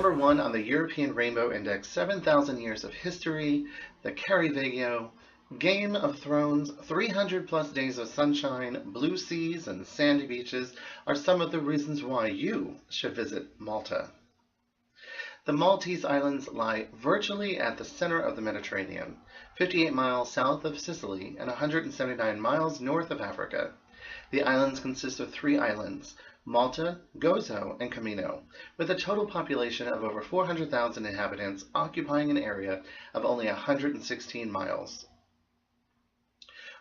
Number 1 on the European Rainbow Index, 7,000 Years of History, the Caravaggio, Game of Thrones, 300 plus days of sunshine, blue seas, and sandy beaches are some of the reasons why you should visit Malta. The Maltese Islands lie virtually at the center of the Mediterranean, 58 miles south of Sicily and 179 miles north of Africa. The islands consist of 3 islands, Malta, Gozo, and Camino, with a total population of over 400,000 inhabitants occupying an area of only 116 miles.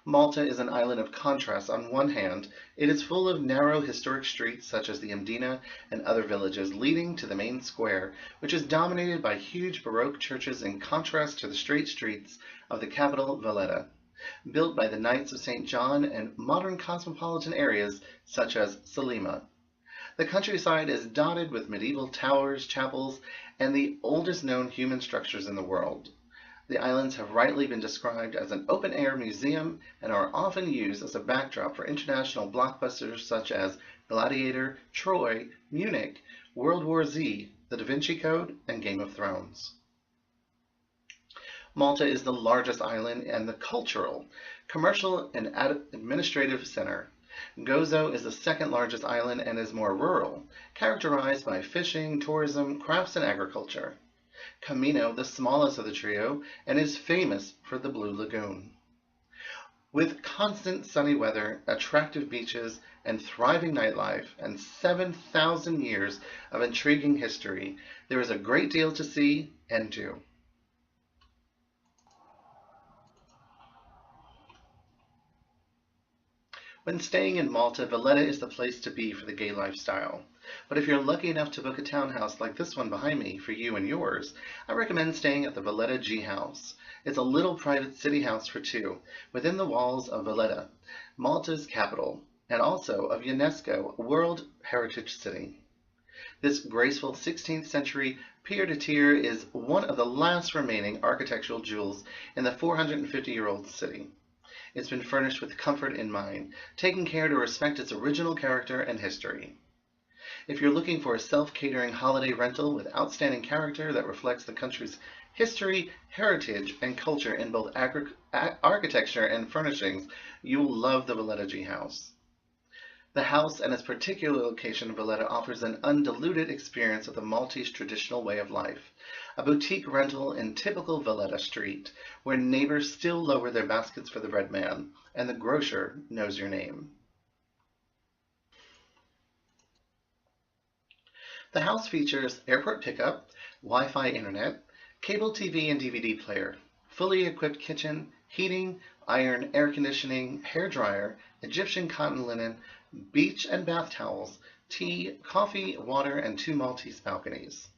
Malta is an island of contrast. On one hand, it is full of narrow historic streets such as the Mdina and other villages leading to the main square, which is dominated by huge Baroque churches in contrast to the straight streets of the capital Valletta, built by the Knights of St. John, and modern cosmopolitan areas such as Salima. The countryside is dotted with medieval towers, chapels, and the oldest known human structures in the world. The islands have rightly been described as an open-air museum and are often used as a backdrop for international blockbusters such as Gladiator, Troy, Munich, World War Z, The Da Vinci Code, and Game of Thrones. Malta is the largest island and the cultural, commercial, and administrative center. Gozo is the second largest island and is more rural, characterized by fishing, tourism, crafts, and agriculture. Camino, the smallest of the trio, and is famous for the Blue Lagoon. With constant sunny weather, attractive beaches, and thriving nightlife, and 7,000 years of intriguing history, there is a great deal to see and do. When staying in Malta, Valletta is the place to be for the gay lifestyle. But if you're lucky enough to book a townhouse like this one behind me for you and yours, I recommend staying at the Valletta G House. It's a little private city house for 2, within the walls of Valletta, Malta's capital, and also of UNESCO World Heritage City. This graceful 16th century pier-to-tier is one of the last remaining architectural jewels in the 450-year-old city. It's been furnished with comfort in mind, taking care to respect its original character and history. If you're looking for a self-catering holiday rental with outstanding character that reflects the country's history, heritage, and culture in both architecture and furnishings, you'll love the Valletta G House. The house and its particular location in Valletta offers an undiluted experience of the Maltese traditional way of life, a boutique rental in typical Valletta Street, where neighbors still lower their baskets for the bread man, and the grocer knows your name. The house features airport pickup, Wi-Fi internet, cable TV and DVD player, fully equipped kitchen, heating, iron, air conditioning, hair dryer, Egyptian cotton linen, beach and bath towels, tea, coffee, water, and 2 Maltese balconies.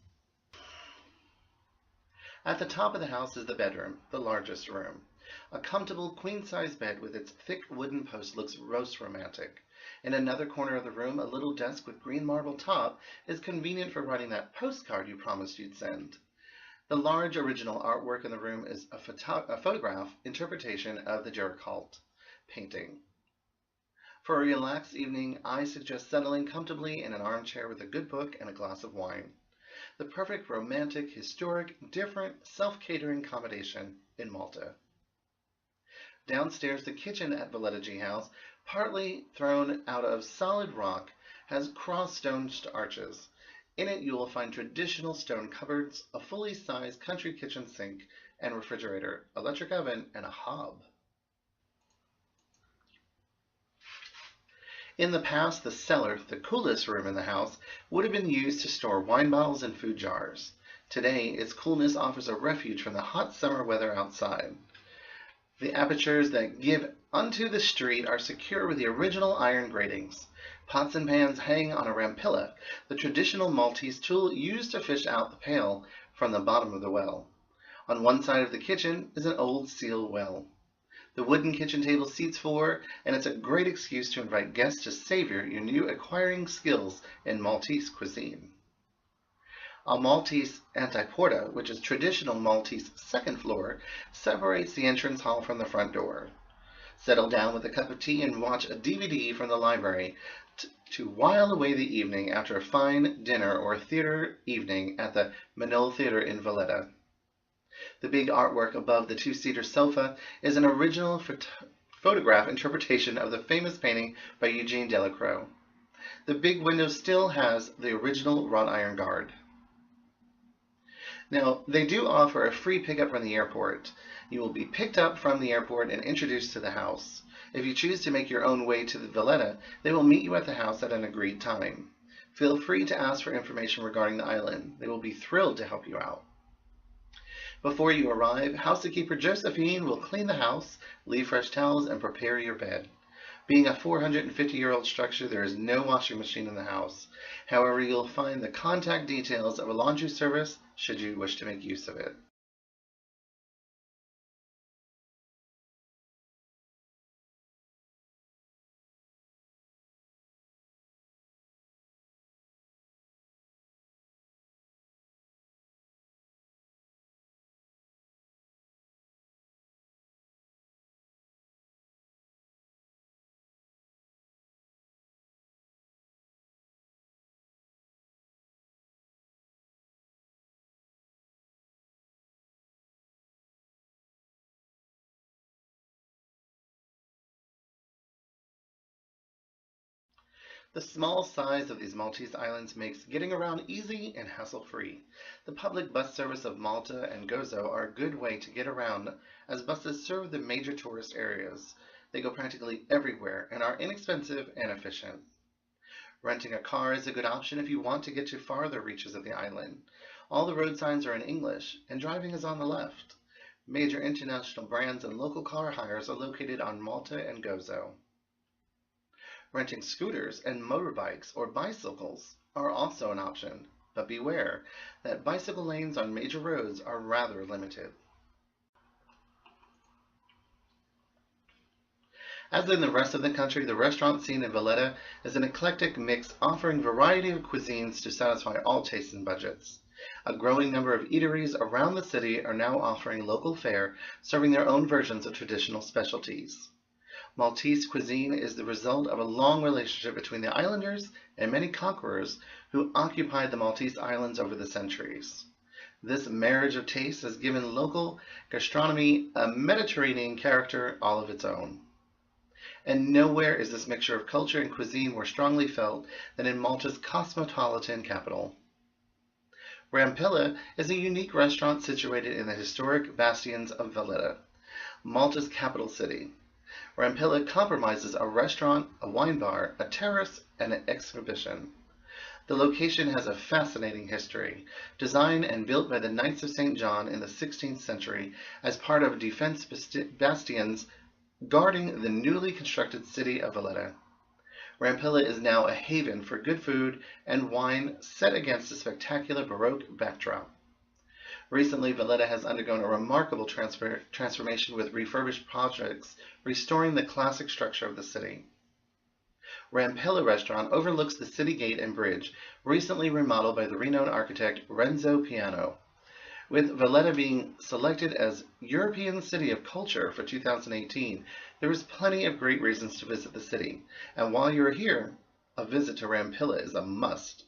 At the top of the house is the bedroom, the largest room. A comfortable queen-size bed with its thick wooden post looks most romantic. In another corner of the room, a little desk with green marble top is convenient for writing that postcard you promised you'd send. The large original artwork in the room is a photograph interpretation of the Jaclyn painting. For a relaxed evening, I suggest settling comfortably in an armchair with a good book and a glass of wine. The perfect romantic, historic, different, self-catering accommodation in Malta. Downstairs, the kitchen at Valletta G House, partly thrown out of solid rock, has cross-stone arches. In it, you will find traditional stone cupboards, a fully sized country kitchen sink and refrigerator, electric oven, and a hob. In the past, the cellar, the coolest room in the house, would have been used to store wine bottles and food jars. Today, its coolness offers a refuge from the hot summer weather outside. The apertures that give unto the street are secure with the original iron gratings. Pots and pans hang on a rampilla, the traditional Maltese tool used to fish out the pail from the bottom of the well. On one side of the kitchen is an old seal well. The wooden kitchen table seats four, and it's a great excuse to invite guests to savor your new acquiring skills in Maltese cuisine. A Maltese antiporta, which is traditional Maltese second floor, separates the entrance hall from the front door. Settle down with a cup of tea and watch a DVD from the library to while away the evening after a fine dinner or theater evening at the MANORS Theater in Valletta. The big artwork above the two-seater sofa is an original photograph interpretation of the famous painting by Eugene Delacroix. The big window still has the original wrought iron guard. Now, they do offer a free pickup from the airport. You will be picked up from the airport and introduced to the house. If you choose to make your own way to the Valletta, they will meet you at the house at an agreed time. Feel free to ask for information regarding the island. They will be thrilled to help you out. Before you arrive, housekeeper Josephine will clean the house, leave fresh towels, and prepare your bed. Being a 450-year-old structure, there is no washing machine in the house. However, you'll find the contact details of a laundry service should you wish to make use of it. The small size of these Maltese islands makes getting around easy and hassle-free. The public bus service of Malta and Xoxo are a good way to get around as buses serve the major tourist areas. They go practically everywhere and are inexpensive and efficient. Renting a car is a good option if you want to get to farther reaches of the island. All the road signs are in English and driving is on the left. Major international brands and local car hires are located on Malta and Xoxo. Renting scooters and motorbikes or bicycles are also an option, but beware that bicycle lanes on major roads are rather limited. As in the rest of the country, the restaurant scene in Valletta is an eclectic mix offering variety of cuisines to satisfy all tastes and budgets. A growing number of eateries around the city are now offering local fare, serving their own versions of traditional specialties. Maltese cuisine is the result of a long relationship between the islanders and many conquerors who occupied the Maltese islands over the centuries. This marriage of tastes has given local gastronomy a Mediterranean character all of its own. And nowhere is this mixture of culture and cuisine more strongly felt than in Malta's cosmopolitan capital. Rampilla is a unique restaurant situated in the historic bastions of Valletta, Malta's capital city. Rampilla compromises a restaurant, a wine bar, a terrace, and an exhibition. The location has a fascinating history, designed and built by the Knights of St. John in the 16th century as part of defense bastions guarding the newly constructed city of Valletta. Rampilla is now a haven for good food and wine set against a spectacular Baroque backdrop. Recently, Valletta has undergone a remarkable transformation with refurbished projects, restoring the classic structure of the city. Rampilla Restaurant overlooks the city gate and bridge, recently remodeled by the renowned architect Renzo Piano. With Valletta being selected as European City of Culture for 2018, there is plenty of great reasons to visit the city, and while you are here, a visit to Rampilla is a must.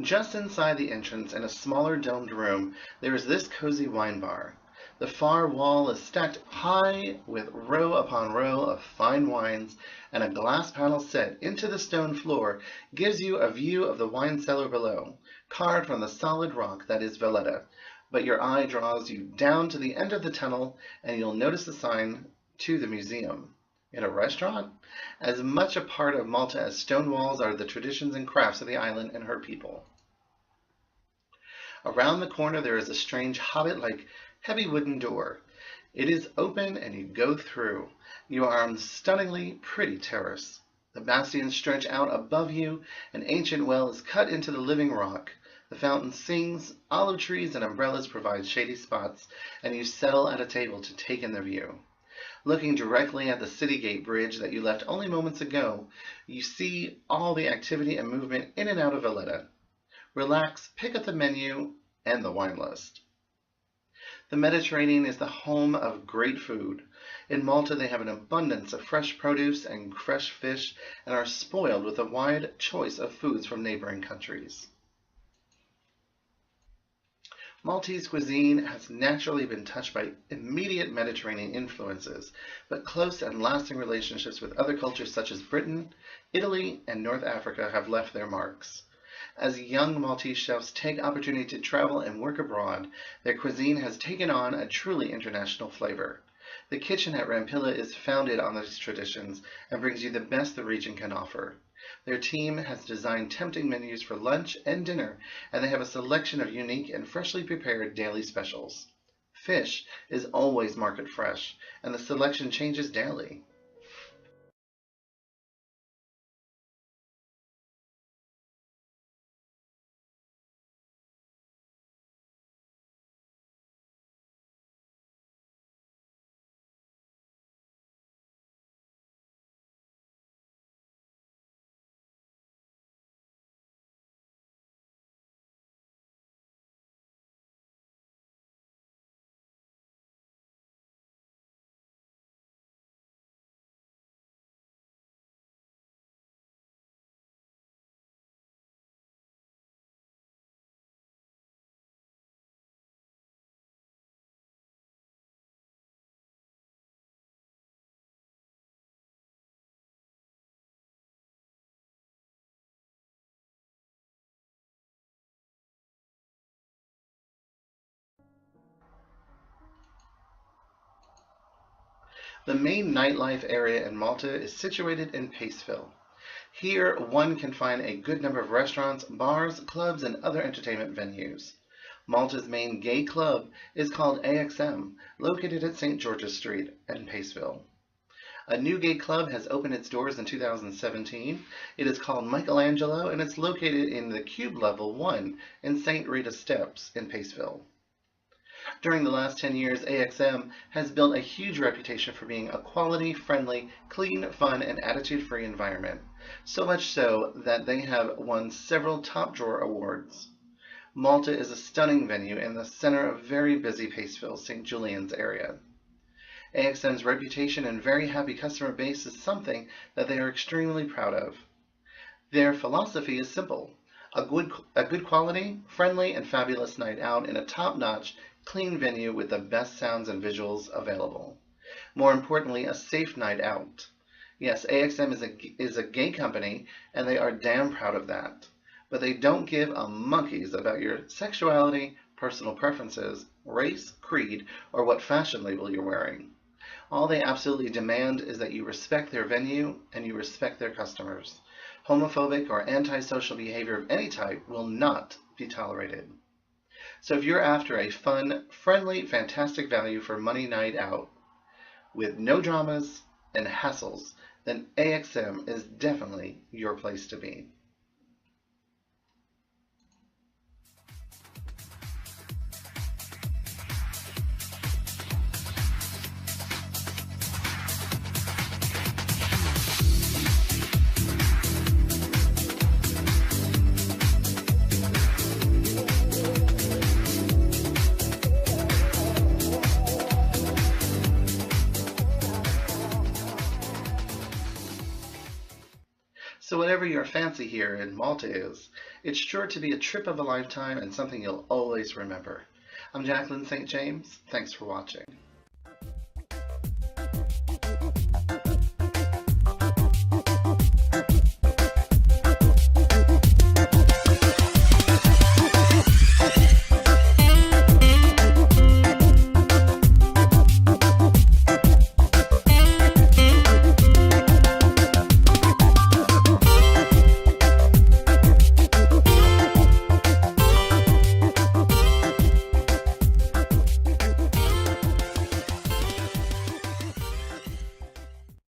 Just inside the entrance, in a smaller domed room, there is this cozy wine bar. The far wall is stacked high with row upon row of fine wines, and a glass panel set into the stone floor gives you a view of the wine cellar below, carved from the solid rock that is Valletta. But your eye draws you down to the end of the tunnel, and you'll notice the sign to the museum. In a restaurant? As much a part of Malta as stone walls are the traditions and crafts of the island and her people. Around the corner there is a strange hobbit-like heavy wooden door. It is open and you go through. You are on stunningly pretty terrace. The bastions stretch out above you. An ancient well is cut into the living rock. The fountain sings, olive trees and umbrellas provide shady spots, and you settle at a table to take in the view. Looking directly at the city gate bridge that you left only moments ago, you see all the activity and movement in and out of Valletta. Relax, pick up the menu and the wine list. The Mediterranean is the home of great food. In Malta they have an abundance of fresh produce and fresh fish and are spoiled with a wide choice of foods from neighboring countries. Maltese cuisine has naturally been touched by immediate Mediterranean influences, but close and lasting relationships with other cultures such as Britain, Italy, and North Africa have left their marks. As young Maltese chefs take opportunity to travel and work abroad, their cuisine has taken on a truly international flavor. The kitchen at Rampilla is founded on these traditions and brings you the best the region can offer. Their team has designed tempting menus for lunch and dinner, and they have a selection of unique and freshly prepared daily specials. Fish is always market fresh, and the selection changes daily. The main nightlife area in Malta is situated in Paceville. Here, one can find a good number of restaurants, bars, clubs, and other entertainment venues. Malta's main gay club is called AXM, located at St. George's Street in Paceville. A new gay club has opened its doors in 2017. It is called Michelangelo, and it's located in the Cube Level 1 in St. Rita Steps in Paceville. During the last 10 years, AXM has built a huge reputation for being a quality, friendly, clean, fun, and attitude-free environment. So much so that they have won several top-drawer awards. Malta is a stunning venue in the center of very busy Paceville, St. Julian's area. AXM's reputation and very happy customer base is something that they are extremely proud of. Their philosophy is simple: a good quality, friendly, and fabulous night out in a top-notch, clean venue with the best sounds and visuals available. More importantly, a safe night out. Yes, AXM is a gay company, and they are damn proud of that. But they don't give a monkeys about your sexuality, personal preferences, race, creed, or what fashion label you're wearing. All they absolutely demand is that you respect their venue and you respect their customers. Homophobic or antisocial behavior of any type will not be tolerated. So if you're after a fun, friendly, fantastic value for money night out with no dramas and hassles, then AXM is definitely your place to be. So whatever your fancy here in Malta is, it's sure to be a trip of a lifetime and something you'll always remember. I'm Jaclyn St James. Thanks for watching.